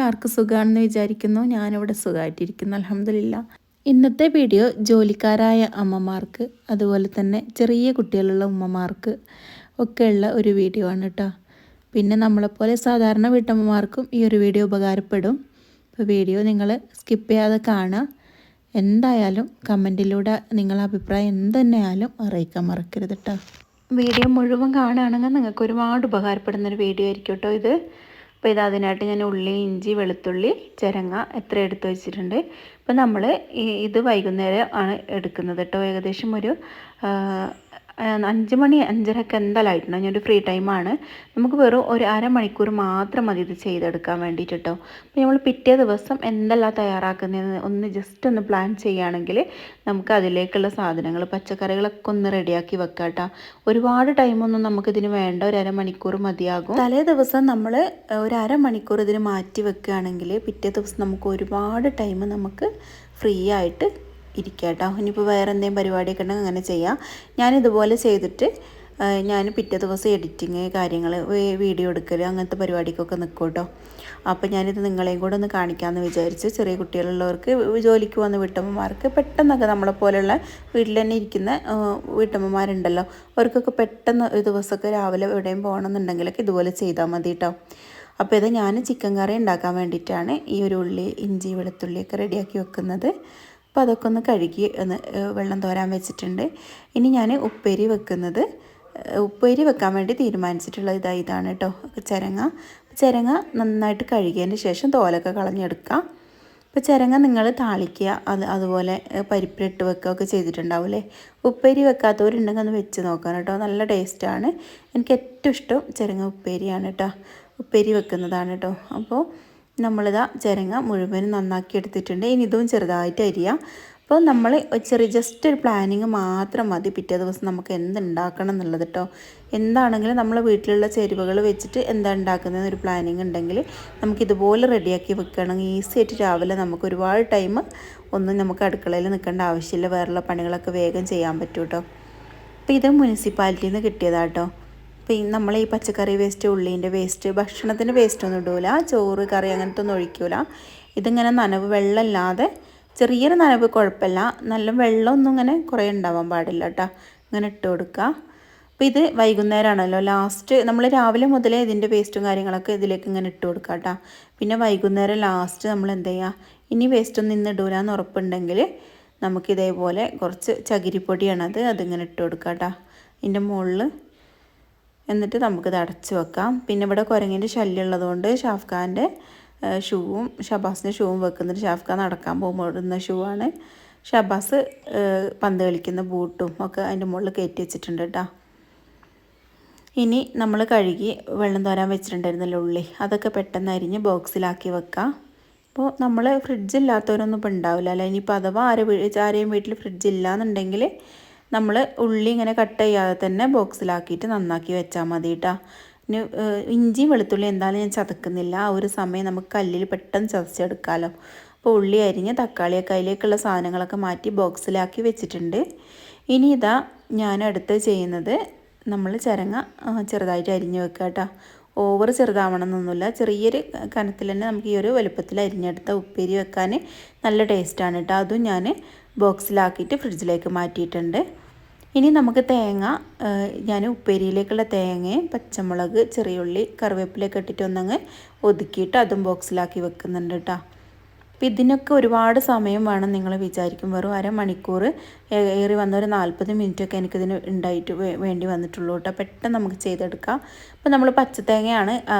എല്ലാവർക്കും സുഖമാണെന്ന് വിചാരിക്കുന്നു. ഞാനിവിടെ സുഖമായിട്ടിരിക്കുന്നു, അൽഹംദുലില്ലാ. ഇന്നത്തെ വീഡിയോ ജോലിക്കാരായ അമ്മമാർക്ക് അതുപോലെ തന്നെ ചെറിയ കുട്ടികളുള്ള ഉമ്മമാർക്ക് ഒക്കെയുള്ള ഒരു വീഡിയോ ആണ് കേട്ടോ. പിന്നെ നമ്മളെപ്പോലെ സാധാരണ വീട്ടമ്മമാർക്കും ഈ ഒരു വീഡിയോ ഉപകാരപ്പെടും. അപ്പോൾ വീഡിയോ നിങ്ങൾ സ്കിപ്പ് ചെയ്യാതെ കാണുക. എന്തായാലും കമൻറ്റിലൂടെ നിങ്ങളുടെ അഭിപ്രായം എന്ത് തന്നെയായാലും അറിയിക്കാൻ മറക്കരുത് കേട്ടോ. വീഡിയോ മുഴുവൻ കാണുകയാണെങ്കിൽ നിങ്ങൾക്ക് ഒരുപാട് ഉപകാരപ്പെടുന്നൊരു വീഡിയോ ആയിരിക്കും കേട്ടോ ഇത്. അപ്പോൾ അതിനായിട്ട് ഞാൻ ഉള്ളി, ഇഞ്ചി, വെളുത്തുള്ളി, ചിരങ്ങ എത്ര എടുത്ത് വെച്ചിട്ടുണ്ട്. അപ്പോൾ നമ്മൾ ഇത് വൈകുന്നേരം ആണ് എടുക്കുന്നത് കേട്ടോ. ഏകദേശം ഒരു 5 മണി 5:30 എന്തായാലും ആയിട്ടുണ്ടോ. ഞാനൊരു ഫ്രീ ടൈമാണ്. നമുക്ക് വെറും ഒരു അരമണിക്കൂർ മാത്രം മതി ഇത് ചെയ്തെടുക്കാൻ വേണ്ടിയിട്ട് കേട്ടോ. അപ്പോൾ നമ്മൾ പിറ്റേ ദിവസം എന്തെല്ലാം തയ്യാറാക്കുന്നതെന്ന് ഒന്ന് ജസ്റ്റ് ഒന്ന് പ്ലാൻ ചെയ്യുകയാണെങ്കിൽ നമുക്ക് അതിലേക്കുള്ള സാധനങ്ങൾ പച്ചക്കറികളൊക്കെ ഒന്ന് റെഡിയാക്കി വെക്കാം കേട്ടോ. ഒരുപാട് ടൈമൊന്നും നമുക്കിതിന് വേണ്ട, ഒരു അരമണിക്കൂർ മതിയാകും. തലേ ദിവസം നമ്മൾ ഒരു അരമണിക്കൂർ ഇതിന് മാറ്റി വെക്കുകയാണെങ്കിൽ പിറ്റേ ദിവസം നമുക്ക് ഒരുപാട് ടൈം നമുക്ക് ഫ്രീ ആയിട്ട് ഇരിക്കുക കേട്ടോ. ഇനിയിപ്പോൾ വേറെ എന്തെങ്കിലും പരിപാടിയൊക്കെ ഉണ്ടെങ്കിൽ അങ്ങനെ ചെയ്യാം. ഞാനിതുപോലെ ചെയ്തിട്ട് ഞാൻ പിറ്റേ ദിവസം എഡിറ്റിങ് കാര്യങ്ങൾ വീഡിയോ എടുക്കൽ അങ്ങനത്തെ പരിപാടിക്കൊക്കെ നിൽക്കും കേട്ടോ. അപ്പോൾ ഞാനിത് നിങ്ങളെയും കൂടെ ഒന്ന് കാണിക്കാമെന്ന് വിചാരിച്ചു. ചെറിയ കുട്ടികളുള്ളവർക്ക്, ജോലിക്ക് വന്ന വീട്ടമ്മമാർക്ക്, പെട്ടെന്നൊക്കെ നമ്മളെപ്പോലെയുള്ള വീട്ടിൽ തന്നെ ഇരിക്കുന്ന വീട്ടമ്മമാരുണ്ടല്ലോ, അവർക്കൊക്കെ പെട്ടെന്ന് ഒരു ദിവസമൊക്കെ രാവിലെ എവിടെയും പോകണമെന്നുണ്ടെങ്കിലൊക്കെ ഇതുപോലെ ചെയ്താൽ മതി കേട്ടോ. അപ്പോൾ ഇത് ഞാൻ ചിക്കൻ കറി ഉണ്ടാക്കാൻ വേണ്ടിയിട്ടാണ് ഈ ഒരു ഉള്ളി, ഇഞ്ചി, വെളുത്തുള്ളിയൊക്കെ റെഡിയാക്കി വെക്കുന്നത്. അപ്പോൾ അതൊക്കെ ഒന്ന് കഴുകി ഒന്ന് വെള്ളം തോരാൻ വെച്ചിട്ടുണ്ട്. ഇനി ഞാൻ ഉപ്പേരി വെക്കാൻ വേണ്ടി തീരുമാനിച്ചിട്ടുള്ളത് ഇതാണ് കേട്ടോ. ചിരങ്ങ നന്നായിട്ട് കഴുകിയതിന് ശേഷം തോലൊക്കെ കളഞ്ഞെടുക്കാം. അപ്പോൾ ചിരങ്ങ നിങ്ങൾ താളിക്കുക, അതുപോലെ പരിപ്പിലിട്ട് വെക്കുകയൊക്കെ ചെയ്തിട്ടുണ്ടാവും അല്ലേ. ഉപ്പേരി വെക്കാത്തവരുണ്ടെങ്കിൽ ഒന്ന് വെച്ച് നോക്കാം കേട്ടോ. നല്ല ടേസ്റ്റാണ്. എനിക്ക് ഏറ്റവും ഇഷ്ടം ചിരങ്ങ ഉപ്പേരിയാണ് കേട്ടോ. ഉപ്പേരി വെക്കുന്നതാണ് കേട്ടോ. അപ്പോൾ നമ്മളിതാ ചിരങ്ങ മുഴുവനും നന്നാക്കി എടുത്തിട്ടുണ്ട്. ഇനി ഇതും ചെറുതായിട്ട് അരിയാം. അപ്പോൾ നമ്മൾ ജസ്റ്റ് ഒരു പ്ലാനിങ് മാത്രം മതി പിറ്റേ ദിവസം നമുക്ക് എന്തുണ്ടാക്കണം എന്നുള്ളത് കേട്ടോ. എന്താണെങ്കിലും നമ്മൾ വീട്ടിലുള്ള ചേരുവകൾ വെച്ചിട്ട് എന്താ ഉണ്ടാക്കുന്നതെന്ന് ഒരു പ്ലാനിങ് ഉണ്ടെങ്കിൽ നമുക്കിതുപോലെ റെഡിയാക്കി വെക്കുകയാണെങ്കിൽ ഈസി ആയിട്ട് രാവിലെ നമുക്ക് ഒരുപാട് ടൈം ഒന്നും നമുക്ക് അടുക്കളയിൽ നിൽക്കേണ്ട ആവശ്യമില്ല. വേറെയുള്ള പണികളൊക്കെ വേഗം ചെയ്യാൻ പറ്റും കേട്ടോ. അപ്പോൾ ഇത് മുനിസിപ്പാലിറ്റിയിൽ നിന്ന് കിട്ടിയതാട്ടോ. അപ്പോൾ നമ്മൾ ഈ പച്ചക്കറി വേസ്റ്റ്, ഉള്ളീൻ്റെ വേസ്റ്റ്, ഭക്ഷണത്തിൻ്റെ വേസ്റ്റൊന്നും ഇടൂല, ചോറ് കറി അങ്ങനത്തെ ഒന്നും ഒഴിക്കൂല. ഇതിങ്ങനെ നനവ്, വെള്ളമില്ലാതെ ചെറിയൊരു നനവ് കുഴപ്പമില്ല, നല്ല വെള്ളമൊന്നും ഇങ്ങനെ കുറേ ഉണ്ടാവാൻ പാടില്ല കേട്ടോ. ഇങ്ങനെ ഇട്ട് കൊടുക്കുക. അപ്പോൾ ഇത് വൈകുന്നേരമാണല്ലോ ലാസ്റ്റ്, നമ്മൾ രാവിലെ മുതലേ ഇതിൻ്റെ വേസ്റ്റും കാര്യങ്ങളൊക്കെ ഇതിലേക്ക് ഇങ്ങനെ ഇട്ട് കൊടുക്കുക കേട്ടോ. പിന്നെ വൈകുന്നേരം ലാസ്റ്റ് നമ്മൾ എന്ത് ചെയ്യുക, ഇനി വേസ്റ്റൊന്നും ഇന്ന് ഇടൂല എന്ന് ഉറപ്പുണ്ടെങ്കിൽ നമുക്കിതേപോലെ കുറച്ച് ചകിരിപ്പൊടിയാണത്, അതിങ്ങനെ ഇട്ട് കൊടുക്കുക കേട്ടോ ഇതിൻ്റെ മുകളിൽ. എന്നിട്ട് നമുക്കിത് അടച്ച് വെക്കാം. പിന്നെ ഇവിടെ കുരങ്ങിൻ്റെ ശല്യം ഉള്ളതുകൊണ്ട് ഷാഫ്ഖാൻ്റെ ഷബാസിൻ്റെ ഷൂവും വെക്കുന്നുണ്ട്. ഷാഫ്ഖാൻ നടക്കാൻ പോകുമ്പോൾ ഇടുന്ന ഷൂ ആണ്. ഷബാസ് പന്ത് കളിക്കുന്ന ബൂട്ടും ഒക്കെ അതിൻ്റെ മുകളിൽ കയറ്റി വെച്ചിട്ടുണ്ട് കേട്ടോ. ഇനി നമ്മൾ കഴുകി വെള്ളം തോരാൻ വെച്ചിട്ടുണ്ടായിരുന്നല്ലോ ഉള്ളി, അതൊക്കെ പെട്ടെന്ന് അരിഞ്ഞ് ബോക്സിലാക്കി വെക്കാം. അപ്പോൾ നമ്മൾ ഫ്രിഡ്ജില്ലാത്തവരൊന്നും ഇപ്പോൾ ഉണ്ടാവില്ല അല്ലേ. ഇനിയിപ്പോൾ അഥവാ ആരെയും വീട്ടിൽ ഫ്രിഡ്ജില്ല എന്നുണ്ടെങ്കിൽ നമ്മൾ ഉള്ളി ഇങ്ങനെ കട്ട് ചെയ്യാതെ തന്നെ ബോക്സിലാക്കിയിട്ട് നന്നാക്കി വെച്ചാൽ മതി കേട്ടോ. ഇനി ഇഞ്ചിയും വെളുത്തുള്ളി എന്തായാലും ഞാൻ ചതക്കുന്നില്ല. ആ ഒരു സമയം നമുക്ക് കല്ലിൽ പെട്ടെന്ന് ചതച്ചെടുക്കാമല്ലോ. അപ്പോൾ ഉള്ളി അരിഞ്ഞ് തക്കാളിയൊക്കെ അതിലേക്കുള്ള സാധനങ്ങളൊക്കെ മാറ്റി ബോക്സിലാക്കി വെച്ചിട്ടുണ്ട്. ഇനി ഇതാ ഞാൻ അടുത്ത് ചെയ്യുന്നത്, നമ്മൾ ചിരങ്ങ ചെറുതായിട്ട് അരിഞ്ഞ് വെക്കുക കേട്ടോ. ഓവർ ചെറുതാവണമെന്നൊന്നുമില്ല, ചെറിയൊരു കനത്തിൽ തന്നെ നമുക്ക് ഈ ഒരു വലുപ്പത്തിൽ അരിഞ്ഞെടുത്ത ഉപ്പേരി വെക്കാൻ നല്ല ടേസ്റ്റാണ് കേട്ടോ. അതും ഞാൻ ബോക്സിലാക്കിയിട്ട് ഫ്രിഡ്ജിലേക്ക് മാറ്റിയിട്ടുണ്ട്. ഇനി നമുക്ക് തേങ്ങ, ഞാൻ ഉപ്പേരിയിലേക്കുള്ള തേങ്ങയും പച്ചമുളക്, ചെറിയുള്ളി, കറിവേപ്പിലയൊക്കെ ഇട്ടിട്ട് ഒന്നങ്ങ് ഒതുക്കിയിട്ട് അതും ബോക്സിലാക്കി വെക്കുന്നുണ്ട് കേട്ടോ. അപ്പോൾ ഇതിനൊക്കെ ഒരുപാട് സമയം വേണം നിങ്ങൾ വിചാരിക്കും. വെറും അരമണിക്കൂർ, ഏറി വന്ന ഒരു 40 മിനിറ്റൊക്കെ എനിക്കിതിന് വേണ്ടി വന്നിട്ടുള്ളൂ കേട്ടോ. പെട്ടെന്ന് നമുക്ക് ചെയ്തെടുക്കാം. അപ്പോൾ നമ്മൾ പച്ചത്തേങ്ങയാണ്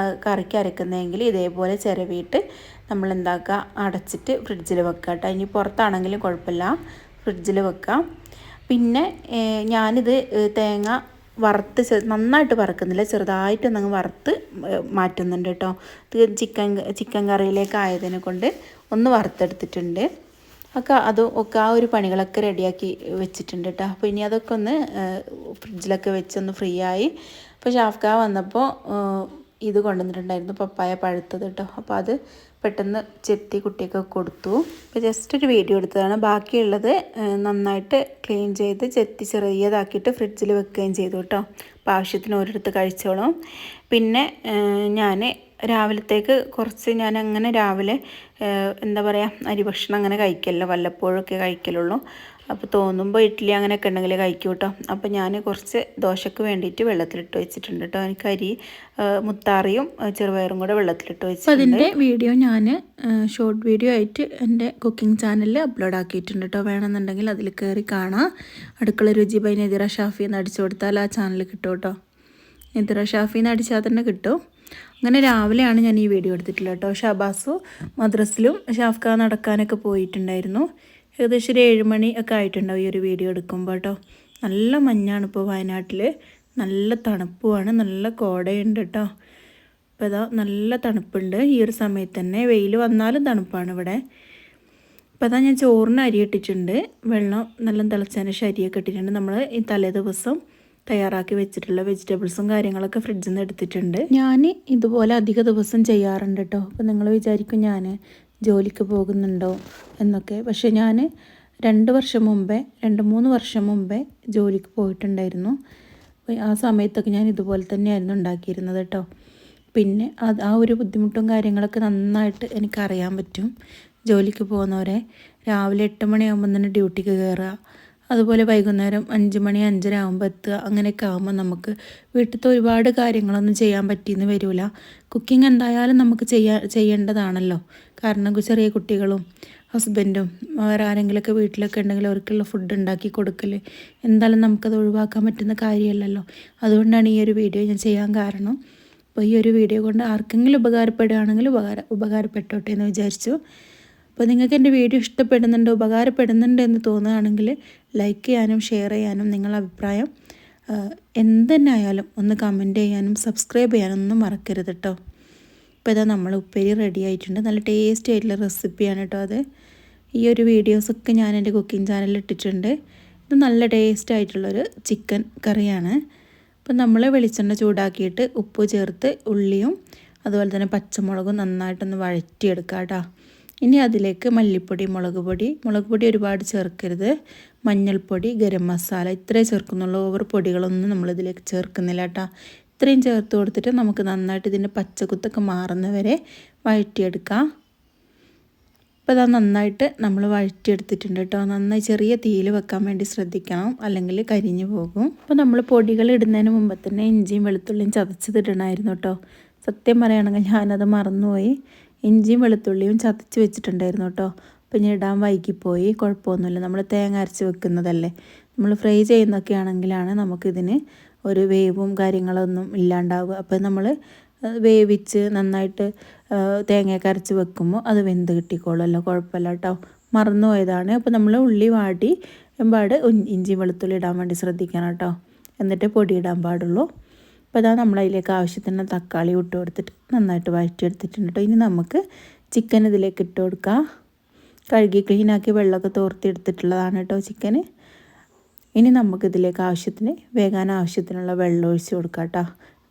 കറിക്ക് അരക്കുന്നതെങ്കിൽ ഇതേപോലെ ചിരവിയിട്ട് നമ്മൾ എന്താക്കുക, അടച്ചിട്ട് ഫ്രിഡ്ജിൽ വെക്കുക കേട്ടോ. ഇനി പുറത്താണെങ്കിലും കുഴപ്പമില്ല, ഫ്രിഡ്ജിൽ വെക്കാം. പിന്നെ ഞാനിത് തേങ്ങ വറുത്ത് നന്നായിട്ട് വറുക്കുന്നില്ല, ചെറുതായിട്ടൊന്നങ്ങ് വറുത്ത് മാറ്റുന്നുണ്ട് കേട്ടോ. ചിക്കൻ കറിയിലേക്ക് ആയതിനെ കൊണ്ട് ഒന്ന് വറുത്തെടുത്തിട്ടുണ്ട്. ഒക്കെ ആ ഒരു പണികളൊക്കെ റെഡിയാക്കി വെച്ചിട്ടുണ്ട് കേട്ടോ. അപ്പോൾ ഇനി അതൊക്കെ ഒന്ന് ഫ്രിഡ്ജിലൊക്കെ വെച്ചൊന്ന് ഫ്രീ ആയി. അപ്പോൾ ഷാഫ്ഖാ വന്നപ്പോൾ ഇത് കൊണ്ടുവന്നിട്ടുണ്ടായിരുന്നു, പപ്പായ പഴുത്തത് കേട്ടോ. അപ്പോൾ അത് പെട്ടെന്ന് ചെത്തി കുട്ടിയൊക്കെ കൊടുത്തു. അപ്പോൾ ജസ്റ്റ് ഒരു വീഡിയോ എടുത്തതാണ്. ബാക്കിയുള്ളത് നന്നായിട്ട് ക്ലീൻ ചെയ്ത് ചെത്തി ചെറിയതാക്കിയിട്ട് ഫ്രിഡ്ജിൽ വെക്കുകയും ചെയ്തു കേട്ടോ. അപ്പോൾ ആവശ്യത്തിന് ഓരോരുത്തർ കഴിച്ചോളും. പിന്നെ ഞാൻ രാവിലത്തേക്ക് കുറച്ച് ഞാൻ അങ്ങനെ രാവിലെ എന്താ പറയുക അരി ഭക്ഷണം അങ്ങനെ കഴിക്കല്ലോ, വല്ലപ്പോഴൊക്കെ കഴിക്കലുള്ളൂ. അപ്പോൾ തോന്നുമ്പോൾ ഇഡ്ഡലി അങ്ങനെയൊക്കെ ഉണ്ടെങ്കിൽ കഴിക്കും കേട്ടോ. അപ്പോൾ ഞാൻ കുറച്ച് ദോശയ്ക്ക് വേണ്ടിയിട്ട് വെള്ളത്തിലിട്ട് വെച്ചിട്ടുണ്ട് കേട്ടോ. എനിക്ക് അരി മുത്താറിയും ചെറുപയറും കൂടെ വെള്ളത്തിലിട്ട് വെച്ചിട്ടുണ്ട്. അതിൻ്റെ വീഡിയോ ഞാൻ ഷോർട്ട് വീഡിയോ ആയിട്ട് എൻ്റെ കുക്കിംഗ് ചാനലിൽ അപ്ലോഡ് ആക്കിയിട്ടുണ്ട് കേട്ടോ. വേണമെന്നുണ്ടെങ്കിൽ അതിൽ കയറി കാണാം. അടുക്കള രുചി ബൈ നദിറ ഷാഫി എന്ന് അടിച്ചു കൊടുത്താൽ ആ ചാനൽ കിട്ടും കേട്ടോ. നദിറ ഷാഫി എന്ന് അടിച്ചാൽ തന്നെ കിട്ടും. അങ്ങനെ രാവിലെയാണ് ഞാൻ ഈ വീഡിയോ എടുത്തിട്ടുള്ളത് കേട്ടോ. ഷാബാസു മദ്രസിലും ഷാഫ്ക നടക്കാനൊക്കെ പോയിട്ടുണ്ടായിരുന്നു. ഏകദേശം ഒരു 7 മണി ഒക്കെ ആയിട്ടുണ്ടാവും ഈ ഒരു വീഡിയോ എടുക്കുമ്പോൾ കേട്ടോ. നല്ല മഞ്ഞാണ് ഇപ്പോൾ വയനാട്ടിൽ, നല്ല തണുപ്പുമാണ്, നല്ല കോടയുണ്ട് കേട്ടോ. അപ്പോൾ ഇതാ നല്ല തണുപ്പുണ്ട് ഈ ഒരു സമയത്ത് തന്നെ. വെയിൽ വന്നാലും തണുപ്പാണ് ഇവിടെ. അപ്പോൾ അതാ ഞാൻ ചോറിന് അരി ഇട്ടിട്ടുണ്ട്. വെള്ളം നല്ല തിളച്ചതിന് ശേഷം അരിയൊക്കെ ഇട്ടിട്ടുണ്ട്. നമ്മൾ ഈ തലേ ദിവസം തയ്യാറാക്കി വെച്ചിട്ടുള്ള വെജിറ്റബിൾസും കാര്യങ്ങളൊക്കെ ഫ്രിഡ്ജിൽ നിന്ന് എടുത്തിട്ടുണ്ട്. ഞാൻ ഇതുപോലെ അധിക ദിവസം ചെയ്യാറുണ്ട് കേട്ടോ. അപ്പോൾ നിങ്ങൾ വിചാരിക്കും ഞാൻ ജോലിക്ക് പോകുന്നുണ്ടോ എന്നൊക്കെ. പക്ഷേ ഞാൻ 2 വർഷം മുമ്പേ 2-3 വർഷം മുമ്പേ ജോലിക്ക് പോയിട്ടുണ്ടായിരുന്നു. അപ്പോൾ ആ സമയത്തൊക്കെ ഞാൻ ഇതുപോലെ തന്നെയായിരുന്നു ഉണ്ടാക്കിയിരുന്നത് കേട്ടോ. പിന്നെ ആ ഒരു ബുദ്ധിമുട്ടും കാര്യങ്ങളൊക്കെ നന്നായിട്ട് എനിക്കറിയാൻ പറ്റും. ജോലിക്ക് പോകുന്നവരെ രാവിലെ 8 മണിയാകുമ്പോൾ തന്നെ ഡ്യൂട്ടിക്ക് കയറുക, അതുപോലെ വൈകുന്നേരം 5 മണി 5:30 ആകുമ്പോൾ എത്തുക. അങ്ങനെയൊക്കെ ആകുമ്പോൾ നമുക്ക് വീട്ടിലത്തെ ഒരുപാട് കാര്യങ്ങളൊന്നും ചെയ്യാൻ പറ്റിയെന്ന് വരില്ല. കുക്കിംഗ് എന്തായാലും നമുക്ക് ചെയ്യേണ്ടതാണല്ലോ. കാരണം ചെറിയ കുട്ടികളും ഹസ്ബൻഡും വേറെ ആരെങ്കിലുമൊക്കെ വീട്ടിലൊക്കെ ഉണ്ടെങ്കിൽ അവർക്കുള്ള ഫുഡ് ഉണ്ടാക്കി കൊടുക്കൽ എന്തായാലും നമുക്കത് ഒഴിവാക്കാൻ പറ്റുന്ന കാര്യമല്ലല്ലോ. അതുകൊണ്ടാണ് ഈ ഒരു വീഡിയോ ഞാൻ ചെയ്യാൻ കാരണം. അപ്പോൾ ഈ ഒരു വീഡിയോ കൊണ്ട് ആർക്കെങ്കിലും ഉപകാരപ്പെടുകയാണെങ്കിൽ ഉപകാരപ്പെട്ടോട്ടെ എന്ന് വിചാരിച്ചു. അപ്പോൾ നിങ്ങൾക്ക് എൻ്റെ വീഡിയോ ഇഷ്ടപ്പെടുന്നുണ്ട്, ഉപകാരപ്പെടുന്നുണ്ട് എന്ന് തോന്നുകയാണെങ്കിൽ ലൈക്ക് ചെയ്യാനും ഷെയർ ചെയ്യാനും നിങ്ങളുടെ അഭിപ്രായം എന്തെന്നെ ആയാലും ഒന്ന് കമൻറ്റ് ചെയ്യാനും സബ്സ്ക്രൈബ് ചെയ്യാനും ഒന്നും മറക്കരുത് കേട്ടോ. അപ്പോൾ ഇതാ നമ്മൾ ഉപ്പേരി റെഡി ആയിട്ടുണ്ട്. നല്ല ടേസ്റ്റി ആയിട്ടുള്ള റെസിപ്പിയാണ് കേട്ടോ അത്. ഈ ഒരു വീഡിയോസൊക്കെ ഞാൻ എൻ്റെ കുക്കിംഗ് ചാനലിൽ ഇട്ടിട്ടുണ്ട്. ഇത് നല്ല ടേസ്റ്റ് ആയിട്ടുള്ളൊരു ചിക്കൻ കറിയാണ്. അപ്പോൾ നമ്മൾ വെളിച്ചെണ്ണ ചൂടാക്കിയിട്ട് ഉപ്പ് ചേർത്ത് ഉള്ളിയും അതുപോലെ തന്നെ പച്ചമുളകും നന്നായിട്ടൊന്ന് വഴറ്റിയെടുക്കാം കേട്ടോ. ഇനി അതിലേക്ക് മല്ലിപ്പൊടി, മുളക് പൊടി ഒരുപാട് ചേർക്കരുത്, മഞ്ഞൾപ്പൊടി, ഗരം മസാല ഇത്രേ ചേർക്കുന്നുള്ളൂ. ഓവർ പൊടികളൊന്നും നമ്മളിതിലേക്ക് ചേർക്കുന്നില്ല കേട്ടോ. ഇത്രയും ചേർത്ത് കൊടുത്തിട്ട് നമുക്ക് നന്നായിട്ട് ഇതിൻ്റെ പച്ചക്കുത്തൊക്കെ മാറുന്നവരെ വഴറ്റിയെടുക്കാം. അപ്പോൾ അത് നന്നായിട്ട് നമ്മൾ വഴറ്റിയെടുത്തിട്ടുണ്ട് കേട്ടോ. നന്നായി ചെറിയ തീയിൽ വെക്കാൻ വേണ്ടി ശ്രദ്ധിക്കണം, അല്ലെങ്കിൽ കരിഞ്ഞു പോകും. അപ്പോൾ നമ്മൾ പൊടികൾ ഇടുന്നതിന് മുമ്പ് തന്നെ ഇഞ്ചിയും വെളുത്തുള്ളിയും ചതച്ചതിടണമായിരുന്നു കേട്ടോ. സത്യം പറയുകയാണെങ്കിൽ ഞാനത് മറന്നുപോയി. ഇഞ്ചിയും വെളുത്തുള്ളിയും ചതച്ച് വെച്ചിട്ടുണ്ടായിരുന്നു കേട്ടോ. അപ്പോൾ ഇനി ഇടാൻ വൈകിപ്പോയി. കുഴപ്പമൊന്നുമില്ല, നമ്മൾ തേങ്ങ അരച്ച് വെക്കുന്നതല്ലേ. നമ്മൾ ഫ്രൈ ചെയ്യുന്നൊക്കെ ആണെങ്കിലാണ് നമുക്കിതിന് ഒരു വേവും കാര്യങ്ങളൊന്നും ഇല്ലാണ്ടാവുക. അപ്പോൾ നമ്മൾ വേവിച്ച് നന്നായിട്ട് തേങ്ങയൊക്കെ അരച്ച് വെക്കുമ്പോൾ അത് വെന്ത് കിട്ടിക്കോളുമല്ലോ, കുഴപ്പമില്ല കേട്ടോ. മറന്നു പോയതാണ്. അപ്പോൾ നമ്മൾ ഉള്ളി വാടി ഇഞ്ചി വെളുത്തുള്ളി ഇടാൻ വേണ്ടി ശ്രദ്ധിക്കണം കേട്ടോ. എന്നിട്ട് പൊടി ഇടാൻ പാടുള്ളൂ. അപ്പോൾ അതാ നമ്മളതിലേക്ക് ആവശ്യത്തിന് തക്കാളി ഇട്ട് കൊടുത്തിട്ട് നന്നായിട്ട് വഴറ്റിയെടുത്തിട്ടുണ്ട് കേട്ടോ. ഇനി നമുക്ക് ചിക്കൻ ഇതിലേക്ക് ഇട്ട് കൊടുക്കാം. കഴുകി ക്ലീനാക്കി വെള്ളമൊക്കെ തോർത്തിയെടുത്തിട്ടുള്ളതാണ് കേട്ടോ ചിക്കന്. ഇനി നമുക്കിതിലേക്ക് വേകാൻ ആവശ്യത്തിനുള്ള വെള്ളം ഒഴിച്ച് കൊടുക്കാം കേട്ടോ.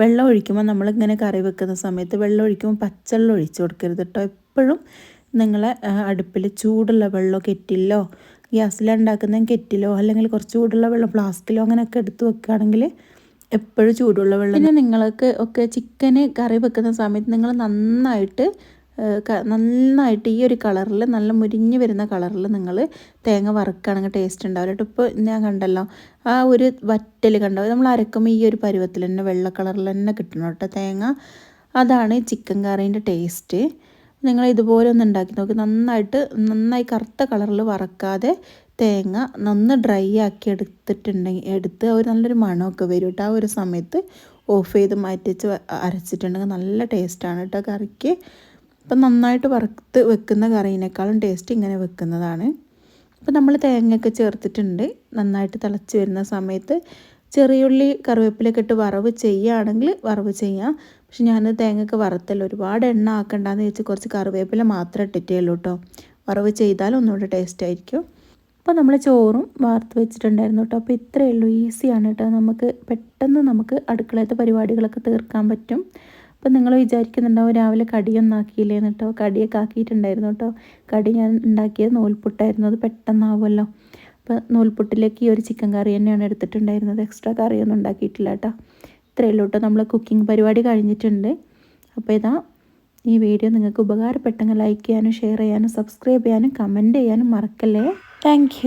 വെള്ളം ഒഴിക്കുമ്പോൾ നമ്മളിങ്ങനെ കറി വെക്കുന്ന സമയത്ത് വെള്ളം ഒഴിക്കുമ്പോൾ പച്ചവെള്ളം ഒഴിച്ച് കൊടുക്കരുത് കേട്ടോ. എപ്പോഴും നിങ്ങൾ അടുപ്പിൽ ചൂടുള്ള വെള്ളം കെറ്റിലോ ഗ്യാസിലുണ്ടാക്കുന്ന കെറ്റിലോ അല്ലെങ്കിൽ കുറച്ച് ചൂടുള്ള വെള്ളം ഫ്ലാസ്കിലോ അങ്ങനെയൊക്കെ എടുത്ത് വെക്കുകയാണെങ്കിൽ എപ്പോഴും ചൂടുള്ള വെള്ളം. പിന്നെ നിങ്ങൾക്ക് ഒക്കെ ചിക്കന് കറി വെക്കുന്ന സമയത്ത് നിങ്ങൾ നന്നായിട്ട് ഈ ഒരു കളറിൽ നല്ല മുരിഞ്ഞ് വരുന്ന കളറിൽ നിങ്ങൾ തേങ്ങ വറുക്കുകയാണെങ്കിൽ ടേസ്റ്റ് ഉണ്ടാവില്ല കേട്ടോ. ഇപ്പോൾ ഞാൻ കണ്ടല്ലോ ആ ഒരു വറ്റൽ കണ്ടോ, നമ്മൾ അരക്കുമ്പോൾ ഈ ഒരു പരുവത്തിൽ തന്നെ വെള്ള കളറിൽ തന്നെ കിട്ടണം കേട്ടോ തേങ്ങ. അതാണ് ചിക്കൻ കറീൻ്റെ ടേസ്റ്റ്. നിങ്ങൾ ഇതുപോലെ ഒന്ന് ഉണ്ടാക്കി നോക്കി. നന്നായി കറുത്ത കളറിൽ വറക്കാതെ തേങ്ങ നന്ന് ഡ്രൈ ആക്കി എടുത്ത് ഒരു നല്ലൊരു മണമൊക്കെ വരും കേട്ടോ. ആ ഒരു സമയത്ത് ഓഫ് ചെയ്ത് മാറ്റിച്ച് അരച്ചിട്ടുണ്ടെങ്കിൽ നല്ല ടേസ്റ്റാണ് കേട്ടോ കറിക്ക്. അപ്പം നന്നായിട്ട് വറുത്ത് വെക്കുന്ന കറീനേക്കാളും ടേസ്റ്റ് ഇങ്ങനെ വെക്കുന്നതാണ്. അപ്പോൾ നമ്മൾ തേങ്ങയൊക്കെ ചേർത്തിട്ടുണ്ട്. നന്നായിട്ട് തിളച്ച് വരുന്ന സമയത്ത് ചെറിയുള്ളി കറിവേപ്പിലൊക്കെ ഇട്ട് വറവ് ചെയ്യുകയാണെങ്കിൽ വറവ് ചെയ്യാം. പക്ഷെ ഞാൻ തേങ്ങയൊക്കെ വറുത്തല്ലോ, ഒരുപാട് എണ്ണ ആക്കണ്ടെന്ന് വെച്ച് കുറച്ച് കറിവേപ്പില മാത്രം ഇട്ടിട്ടേ ഉള്ളൂ കേട്ടോ. വറവ് ചെയ്താൽ ഒന്നുകൂടെ ടേസ്റ്റ് ആയിരിക്കും. അപ്പോൾ നമ്മൾ ചോറും വാർത്ത് വെച്ചിട്ടുണ്ടായിരുന്നു കേട്ടോ. അപ്പോൾ ഇത്രയേ ഉള്ളൂ, ഈസിയാണ് കേട്ടോ. പെട്ടെന്ന് അടുക്കളത്തെ പരിപാടികളൊക്കെ തീർക്കാൻ പറ്റും. അപ്പോൾ നിങ്ങൾ വിചാരിക്കുന്നുണ്ടാവും രാവിലെ കടിയൊന്നും ആക്കിയില്ലേന്ന് കേട്ടോ. കടിയൊക്കെ ആക്കിയിട്ടുണ്ടായിരുന്നു കേട്ടോ. കടി ഞാൻ ഉണ്ടാക്കിയത് നൂൽപുട്ടായിരുന്നു. അത് പെട്ടെന്നാവുമല്ലോ. അപ്പോൾ നൂൽപുട്ടിലേക്ക് ഈ ഒരു ചിക്കൻ കറി തന്നെയാണ് എടുത്തിട്ടുണ്ടായിരുന്നത്. എക്സ്ട്രാ കറിയൊന്നും ഉണ്ടാക്കിയിട്ടില്ല കേട്ടോ. ഇത്രയേ ഉള്ളൂ കേട്ടോ. നമ്മൾ കുക്കിംഗ് പരിപാടി കഴിഞ്ഞിട്ടുണ്ട്. അപ്പോൾ ഇതാ ഈ വീഡിയോ നിങ്ങൾക്ക് ഉപകാരപ്പെട്ടെങ്കിൽ ലൈക്ക് ചെയ്യാനും ഷെയർ ചെയ്യാനും സബ്സ്ക്രൈബ് ചെയ്യാനും കമൻറ്റ് ചെയ്യാനും മറക്കല്ലേ. താങ്ക്